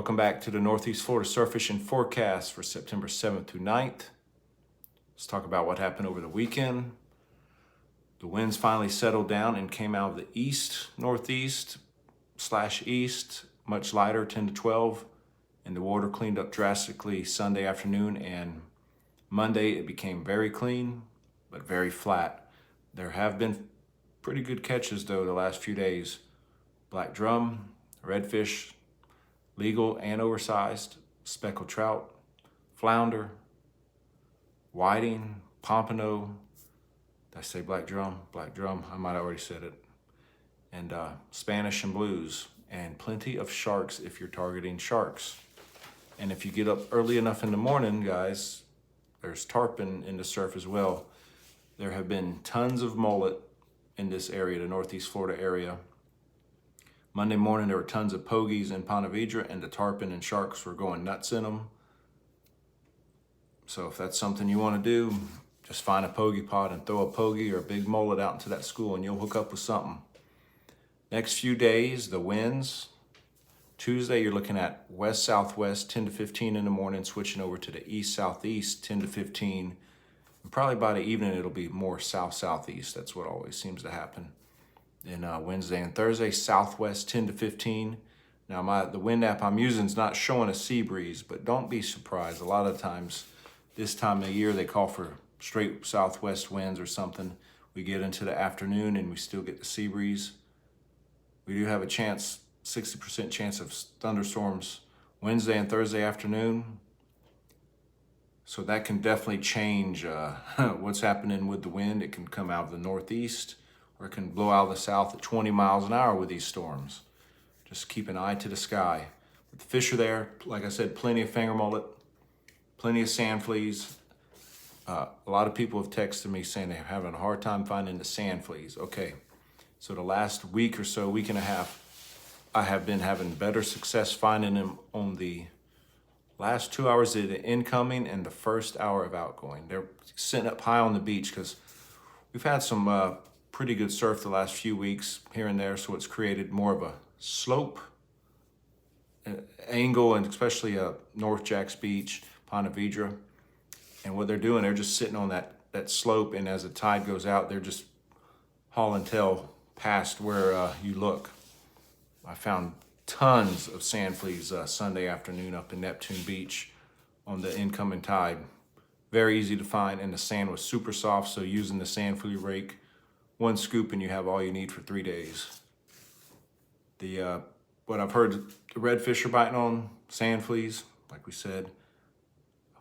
Welcome back to the Northeast Florida Surf Fishing Forecast for September 7th through 9th. Let's talk about what happened over the weekend. The winds finally settled down and came out of the east, northeast / east, much lighter, 10 to 12. And the water cleaned up drastically Sunday afternoon, and Monday it became very clean, but very flat. There have been pretty good catches though the last few days. Black drum, redfish, legal and oversized, speckled trout, flounder, whiting, pompano. Did I say black drum? Black drum, I might have already said it. And Spanish and blues, and plenty of sharks if you're targeting sharks. And if you get up early enough in the morning, guys, there's tarpon in the surf as well. There have been tons of mullet in this area, the Northeast Florida area. Monday morning, there were tons of pogies in Ponte Vedra, and the tarpon and sharks were going nuts in them. So if that's something you want to do, just find a pogie pot and throw a pogie or a big mullet out into that school and you'll hook up with something. Next few days, the winds. Tuesday, you're looking at west-southwest, 10 to 15 in the morning, switching over to the east-southeast, 10 to 15. And probably by the evening, it'll be more south-southeast. That's what always seems to happen. And Wednesday and Thursday, southwest 10 to 15. Now the wind app I'm using is not showing a sea breeze, but don't be surprised. A lot of times this time of year they call for straight southwest winds or something. We get into the afternoon and we still get the sea breeze. We do have a chance, 60% chance of thunderstorms Wednesday and Thursday afternoon. So that can definitely change what's happening with the wind. It can come out of the northeast, or it can blow out of the south at 20 miles an hour with these storms. Just keep an eye to the sky. But the fish are there. Like I said, plenty of finger mullet, plenty of sand fleas. A lot of people have texted me saying they're having a hard time finding the sand fleas. Okay, so the last week or so, week and a half, I have been having better success finding them on the last 2 hours of the incoming and the first hour of outgoing. They're sitting up high on the beach because we've had some pretty good surf the last few weeks here and there, so it's created more of a slope angle, and especially North Jacks Beach, Ponte Vedra. And what they're doing, they're just sitting on that slope, and as the tide goes out, they're just hauling tail past where you look. I found tons of sand fleas Sunday afternoon up in Neptune Beach on the incoming tide. Very easy to find, and the sand was super soft, so using the sand flea rake, one scoop and you have all you need for 3 days. What I've heard, the redfish are biting on sand fleas, like we said,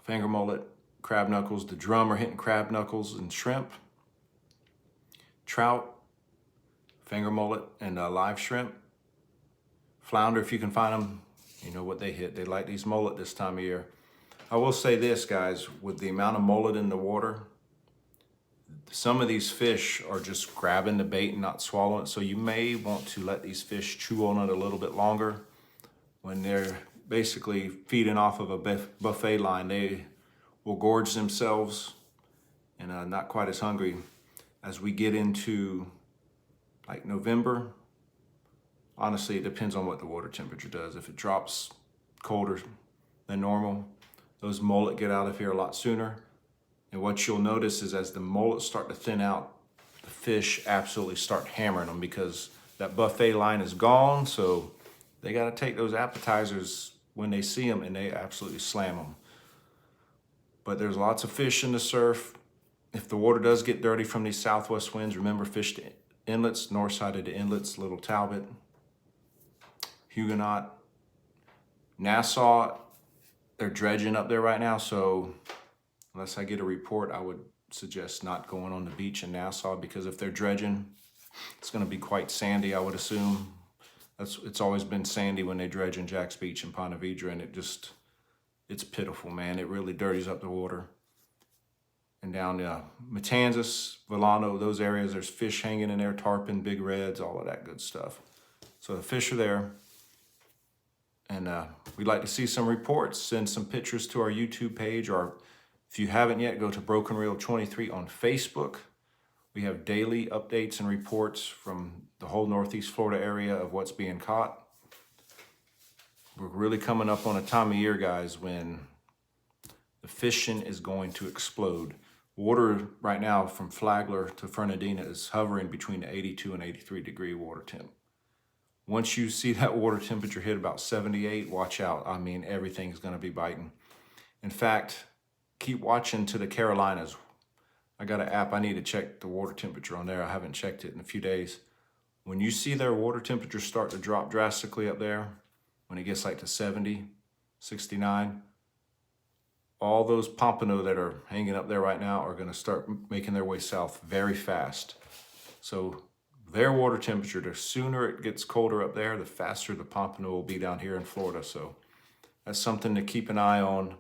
finger mullet, crab knuckles. The drum are hitting crab knuckles and shrimp, trout, finger mullet, and live shrimp. Flounder, if you can find them, you know what they hit. They like these mullet this time of year. I will say this, guys, with the amount of mullet in the water, some of these fish are just grabbing the bait and not swallowing it. So you may want to let these fish chew on it a little bit longer. When they're basically feeding off of a buffet line, they will gorge themselves and not quite as hungry. As we get into like November, honestly, it depends on what the water temperature does. If it drops colder than normal, those mullet get out of here a lot sooner. And what you'll notice is as the mullets start to thin out, the fish absolutely start hammering them because that buffet line is gone. So they got to take those appetizers when they see them, and they absolutely slam them. But there's lots of fish in the surf. If the water does get dirty from these southwest winds, remember, fish to inlets, north side of the inlets, Little Talbot, Huguenot, Nassau, they're dredging up there right now. So unless I get a report, I would suggest not going on the beach in Nassau, because if they're dredging, it's going to be quite sandy, I would assume. It's always been sandy when they dredge in Jacks Beach and Ponte Vedra, and it's pitiful, man. It really dirties up the water. And down Matanzas, Volano, those areas, there's fish hanging in there, tarpon, big reds, all of that good stuff. So the fish are there. And we'd like to see some reports. Send some pictures to our YouTube page, or if you haven't yet, go to Broken Reel 23 on Facebook. We have daily updates and reports from the whole Northeast Florida area of what's being caught. we're really coming up on a time of year, guys, when the fishing is going to explode. Water right now from Flagler to Fernandina is hovering between 82 and 83 degree water temp. Once you see that water temperature hit about 78, watch out. I mean, everything's going to be biting. In fact, keep watching to the Carolinas. I got an app. I need to check the water temperature on there. I haven't checked it in a few days. When you see their water temperature start to drop drastically up there, when it gets like to 70, 69, all those pompano that are hanging up there right now are going to start making their way south very fast. So their water temperature, the sooner it gets colder up there, the faster the pompano will be down here in Florida. So that's something to keep an eye on.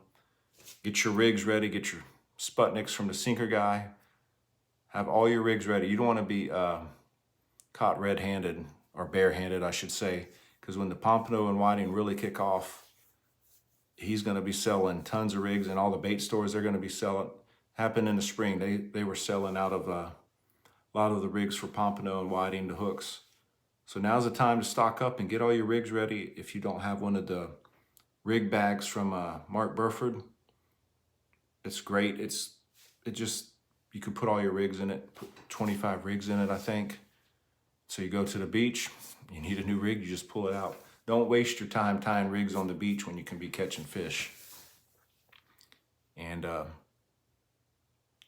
Get your rigs ready. Get your Sputniks from the sinker guy. Have all your rigs ready. You don't want to be caught red-handed, or bare-handed, I should say, because when the pompano and whiting really kick off, he's going to be selling tons of rigs, and all the bait stores they're going to be selling. Happened in the spring. They were selling out of a lot of the rigs for pompano and whiting, the hooks. So now's the time to stock up and get all your rigs ready. If you don't have one of the rig bags from Mark Burford, it's great. You can put all your rigs in it, put 25 rigs in it, I think. So you go to the beach, you need a new rig, you just pull it out. Don't waste your time tying rigs on the beach when you can be catching fish. And the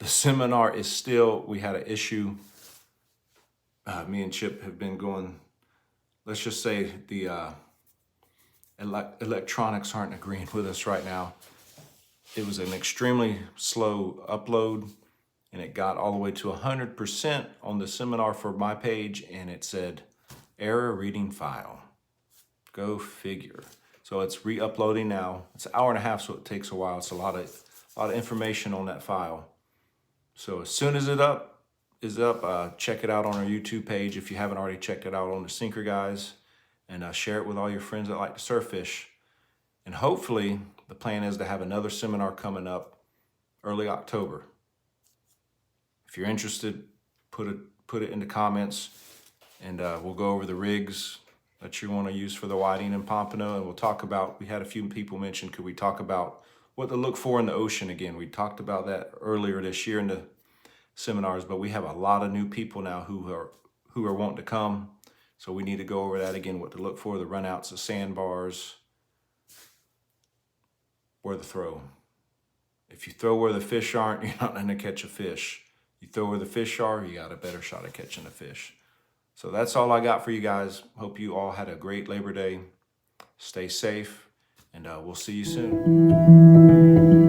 seminar is still, we had an issue. Me and Chip have been going, let's just say the electronics aren't agreeing with us right now. It was an extremely slow upload, and it got all the way to 100% on the seminar for my page, and it said, error reading file. Go figure. So it's re-uploading now. It's an hour and a half, so it takes a while. It's a lot of information on that file. So as soon as it is up, check it out on our YouTube page if you haven't already checked it out on the Sinker Guys, and share it with all your friends that like to surf fish. And hopefully, the plan is to have another seminar coming up early October. If you're interested, put it in the comments, and we'll go over the rigs that you want to use for the whiting and pompano, and we'll talk about, we had a few people mention, could we talk about what to look for in the ocean again? We talked about that earlier this year in the seminars, but we have a lot of new people now who are wanting to come, so we need to go over that again, what to look for, the runouts, the sandbars, where to throw. If you throw where the fish aren't, you're not going to catch a fish. You throw where the fish are, you got a better shot at catching a fish. So that's all I got for you guys. Hope you all had a great Labor Day. Stay safe, and we'll see you soon.